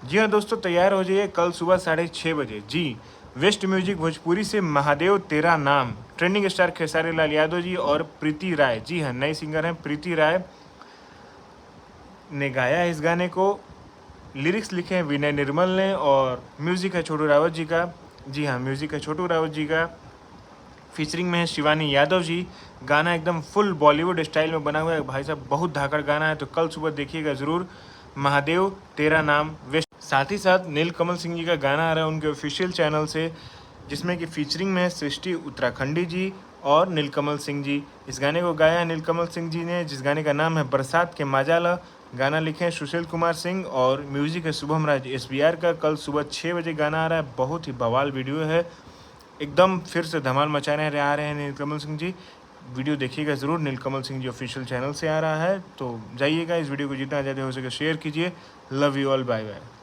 जी हाँ दोस्तों, तैयार हो जाइए कल सुबह 6:30 बजे। जी, वेस्ट म्यूजिक भोजपुरी से महादेव तेरा नाम, ट्रेंडिंग स्टार खेसारी लाल यादव जी और प्रीति राय, जी हाँ नई सिंगर हैं प्रीति राय ने गाया है इस गाने को। लिरिक्स लिखे हैं विनय निर्मल ने और म्यूज़िक है छोटू रावत जी का। जी हाँ, म्यूज़िक है छोटू रावत जी का। फीचरिंग में है शिवानी यादव जी। गाना एकदम फुल बॉलीवुड स्टाइल में बना हुआ है भाई साहब, बहुत धाकड़ गाना है, तो कल सुबह देखिएगा ज़रूर। महादेव तेरा नाम वेस्ट। साथ ही साथ नीलकमल सिंह जी का गाना आ रहा है उनके ऑफिशियल चैनल से, जिसमें कि फीचरिंग में है सृष्टि उत्तराखंडी जी और नीलकमल सिंह जी। इस गाने को गाया है नीलकमल सिंह जी ने, जिस गाने का नाम है बरसात के माजाला। गाना लिखे हैं सुशील कुमार सिंह और म्यूज़िक है शुभम राज SBR का। कल सुबह 6 बजे गाना आ रहा है, बहुत ही बवाल वीडियो है, एकदम फिर से धमाल मचाने आ रहे हैं नीलकमल सिंह जी। वीडियो देखिएगा ज़रूर, नीलकमल सिंह जी ऑफिशियल चैनल से आ रहा है, तो जाइएगा, इस वीडियो को जितना ज़्यादा हो सके शेयर कीजिए। Love you all, bye bye.